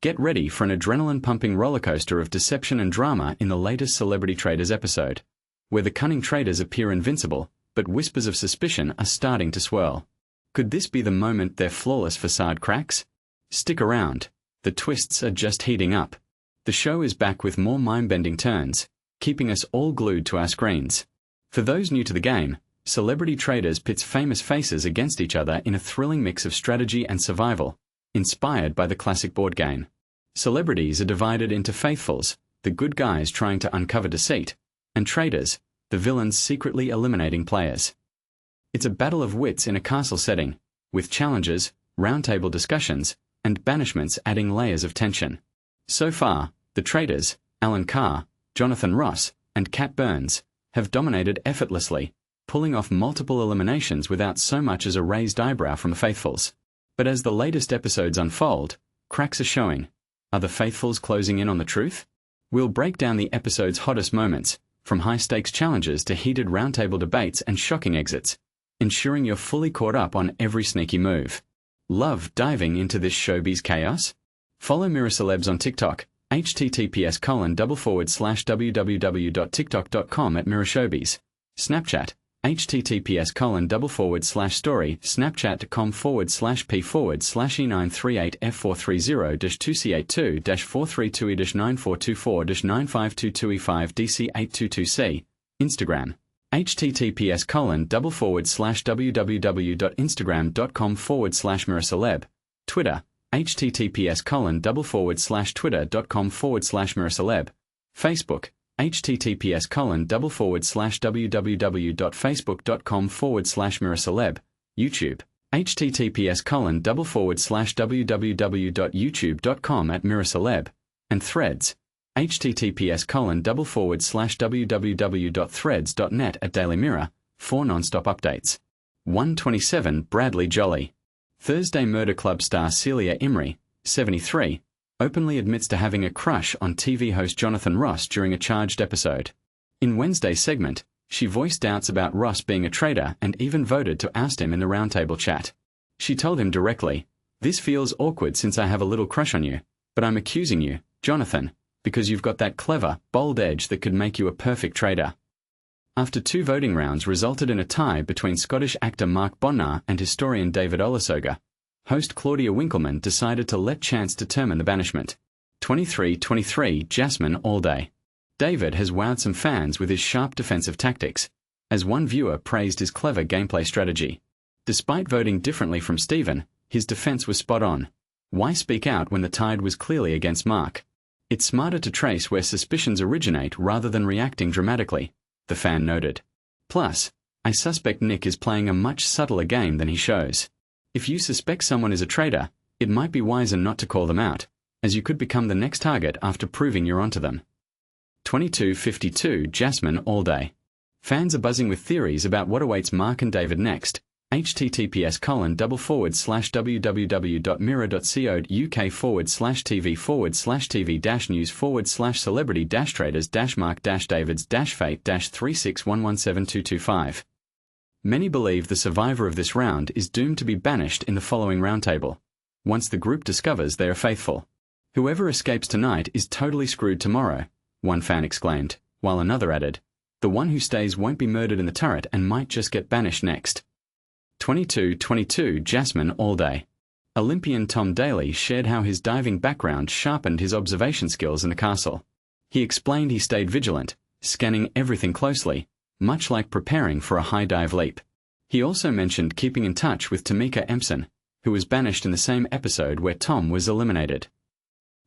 Get ready for an adrenaline-pumping rollercoaster of deception and drama in the latest Celebrity Traitors episode, where the cunning traitors appear invincible, but whispers of suspicion are starting to swirl. Could this be the moment their flawless facade cracks? Stick around. The twists are just heating up. The show is back with more mind-bending turns, keeping us all glued to our screens. For those new to the game, Celebrity Traitors pits famous faces against each other in a thrilling mix of strategy and survival, inspired by the classic board game. Celebrities are divided into faithfuls, the good guys trying to uncover deceit, and traitors, the villains secretly eliminating players. It's a battle of wits in a castle setting, with challenges, roundtable discussions, and banishments adding layers of tension. So far, the traitors, Alan Carr, Jonathan Ross, and Kat Burns, have dominated effortlessly, pulling off multiple eliminations without so much as a raised eyebrow from the faithfuls. But as the latest episodes unfold, cracks are showing. Are the faithfuls closing in on the truth? We'll break down the episode's hottest moments, from high-stakes challenges to heated roundtable debates and shocking exits, ensuring you're fully caught up on every sneaky move. Love diving into this showbiz chaos? Follow Mirror Celebs on TikTok, https://www.tiktok.com@mirrorshowbiz, Snapchat, https://story snapchat.com/p/e938F430-2C82-432e95224-9522e5DC822C, Instagram, https://www.instagram.com/mirrorceleb, Twitter, https://twitter.com/mirrorceleb, Facebook, https://www.facebook.com/mirrorceleb, YouTube, https://www.youtube.com/mirrorceleb, and Threads, https://www.threads.net/dailymirror, for non-stop updates. 127 Bradley Jolly. Thursday Murder Club star Celia Imrie, 73, openly admits to having a crush on TV host Jonathan Ross during a charged episode. In Wednesday's segment, she voiced doubts about Ross being a traitor and even voted to oust him in the roundtable chat. She told him directly, "This feels awkward since I have a little crush on you, but I'm accusing you, Jonathan, because you've got that clever, bold edge that could make you a perfect traitor." After 2 voting rounds resulted in a tie between Scottish actor Mark Bonnar and historian David Olusoga, host Claudia Winkleman decided to let chance determine the banishment. 23 Jasmine all day. David has wowed some fans with his sharp defensive tactics, as one viewer praised his clever gameplay strategy. Despite voting differently from Stephen, his defense was spot on. Why speak out when the tide was clearly against Mark? It's smarter to trace where suspicions originate rather than reacting dramatically, the fan noted. Plus, I suspect Nick is playing a much subtler game than he shows. If you suspect someone is a traitor, it might be wiser not to call them out, as you could become the next target after proving you're onto them. 22 Jasmine all day. Fans are buzzing with theories about what awaits Mark and David next. https://www.mirror.co.uk/tv/tv-news/celebrity-traitors-mark-david-fate-361172225. Many believe the survivor of this round is doomed to be banished in the following roundtable, once the group discovers they are faithful. "Whoever escapes tonight is totally screwed tomorrow," one fan exclaimed, while another added, "The one who stays won't be murdered in the turret and might just get banished next." 22 Jasmine all day. Olympian Tom Daley shared how his diving background sharpened his observation skills in the castle. He explained he stayed vigilant, scanning everything closely, much like preparing for a high dive leap. He also mentioned keeping in touch with Tamika Empson, who was banished in the same episode where Tom was eliminated.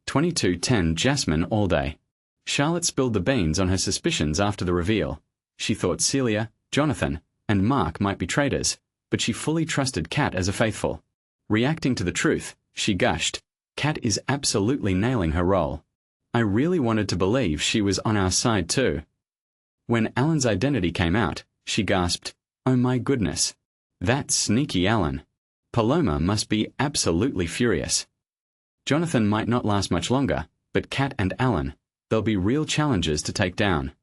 22:10 Jasmine all day. Charlotte spilled the beans on her suspicions after the reveal. She thought Celia, Jonathan, and Mark might be traitors, but she fully trusted Kat as a faithful. Reacting to the truth, she gushed, "Kat is absolutely nailing her role. I really wanted to believe she was on our side too." When Alan's identity came out, she gasped, "Oh my goodness. That sneaky Alan. Paloma must be absolutely furious." Jonathan might not last much longer, but Kat and Alan, they'll be real challenges to take down.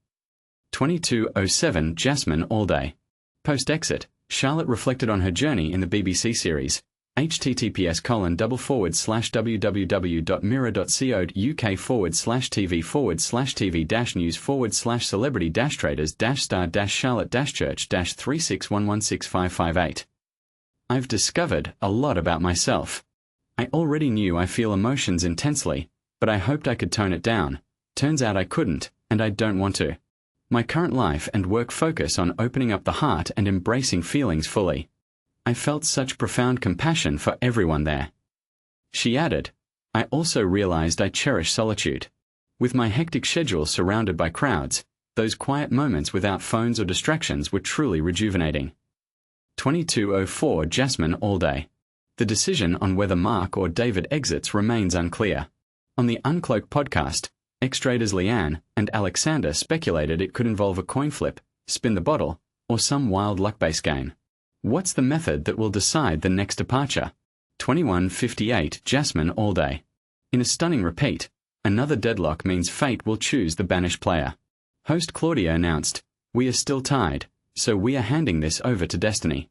22:07 Jasmine all day. Post-exit, Charlotte reflected on her journey in the BBC series, https://www.mirror.co.uk/tv/tv-news/celebrity-traitors-star-charlotte-tv-4/celebrity-traitors-361165558. I've discovered a lot about myself. I already knew I feel emotions intensely, but I hoped I could tone it down. Turns out I couldn't, and I don't want to. My current life and work focus on opening up the heart and embracing feelings fully. I felt such profound compassion for everyone there. She added, I also realized I cherish solitude. With my hectic schedule surrounded by crowds, those quiet moments without phones or distractions were truly rejuvenating. 2204 Jasmine all day. The decision on whether Mark or David exits remains unclear. On the Uncloaked podcast, ex-traitors Leanne and Alexander speculated it could involve a coin flip, spin the bottle, or some wild luck-based game. What's the method that will decide the next departure? 2158 Jasmine all day. In a stunning repeat, another deadlock means fate will choose the banished player. Host Claudia announced, "We are still tied, so we are handing this over to destiny."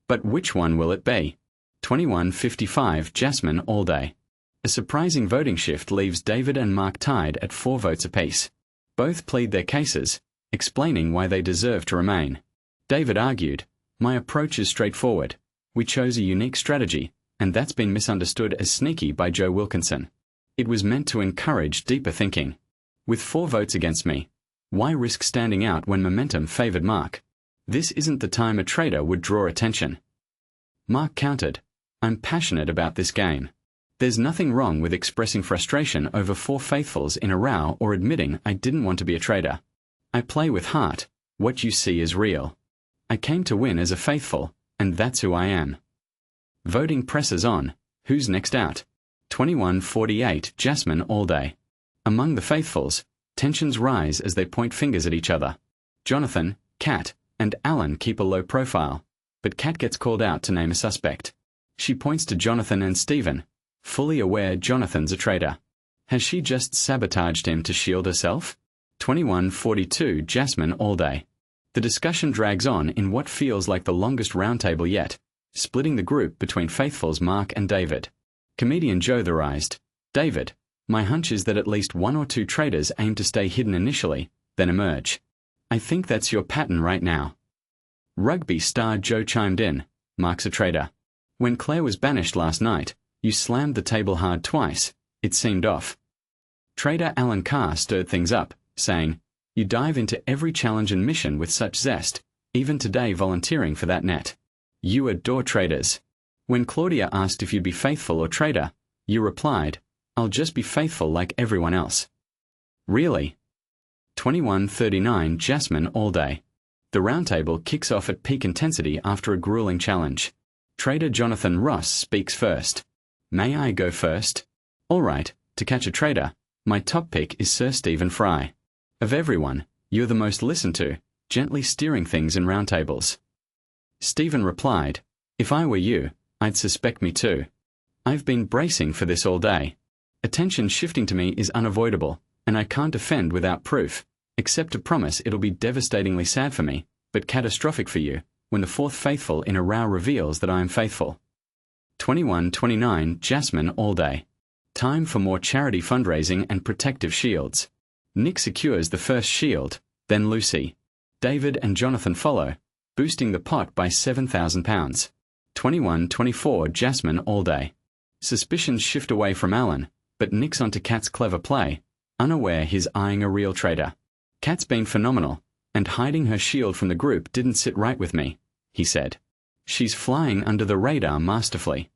But which one will it be? 2155 Jasmine all day. A surprising voting shift leaves David and Mark tied at 4 votes apiece. Both plead their cases, explaining why they deserve to remain. David argued, "My approach is straightforward. We chose a unique strategy, and that's been misunderstood as sneaky by Joe Wilkinson. It was meant to encourage deeper thinking. With 4 votes against me, why risk standing out when momentum favored Mark? This isn't the time a traitor would draw attention." Mark countered, "I'm passionate about this game. There's nothing wrong with expressing frustration over 4 faithfuls in a row or admitting I didn't want to be a traitor. I play with heart. What you see is real. I came to win as a faithful, and that's who I am." Voting presses on. Who's next out? 2148 Jasmine all day. Among the faithfuls, tensions rise as they point fingers at each other. Jonathan, Kat, and Alan keep a low profile, but Kat gets called out to name a suspect. She points to Jonathan and Stephen, fully aware Jonathan's a traitor. Has she just sabotaged him to shield herself? 2142 Jasmine all day. The discussion drags on in what feels like the longest roundtable yet, splitting the group between faithfuls Mark and David. Comedian Joe theorized, "David, my hunch is that at least 1 or 2 traitors aim to stay hidden initially, then emerge. I think that's your pattern right now." Rugby star Joe chimed in, "Mark's a traitor. When Claire was banished last night, you slammed the table hard twice. It seemed off." Traitor Alan Carr stirred things up, saying, "You dive into every challenge and mission with such zest, even today volunteering for that net. You adore traitors. When Claudia asked if you'd be faithful or traitor, you replied, 'I'll just be faithful like everyone else.' Really?" 2139 Jasmine all day. The roundtable kicks off at peak intensity after a grueling challenge. Traitor Jonathan Ross speaks first. "May I go first? All right, to catch a traitor, my top pick is Sir Stephen Fry. Of everyone, you're the most listened to, gently steering things in roundtables." Stephen replied, "If I were you, I'd suspect me too. I've been bracing for this all day. Attention shifting to me is unavoidable, and I can't defend without proof, except to promise it'll be devastatingly sad for me, but catastrophic for you, when the 4th faithful in a row reveals that I am faithful." 2129 Jasmine all day. Time for more charity fundraising and protective shields. Nick secures the first shield, then Lucy. David and Jonathan follow, boosting the pot by £7,000. 2124 Jasmine all day. Suspicions shift away from Alan, but Nick's onto Kat's clever play, unaware he's eyeing a real traitor. "Kat's been phenomenal, and hiding her shield from the group didn't sit right with me," he said. "She's flying under the radar masterfully.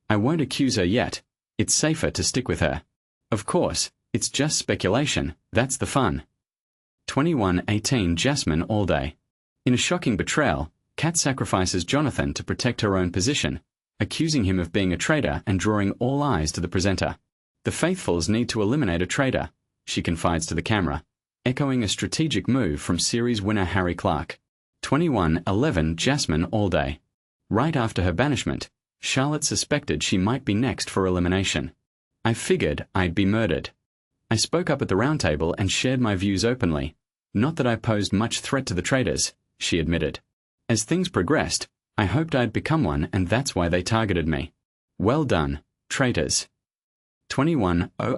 I won't accuse her yet. It's safer to stick with her. Of course, it's just speculation, that's the fun." 2118 Jasmine all day. In a shocking betrayal, Kat sacrifices Jonathan to protect her own position, accusing him of being a traitor and drawing all eyes to the presenter. "The faithfuls need to eliminate a traitor," she confides to the camera, echoing a strategic move from series winner Harry Clark. 2111 Jasmine all day. Right after her banishment, Charlotte suspected she might be next for elimination. "I figured I'd be murdered. I spoke up at the roundtable and shared my views openly. Not that I posed much threat to the traitors," she admitted. "As things progressed, I hoped I'd become one, and that's why they targeted me. Well done, traitors. 21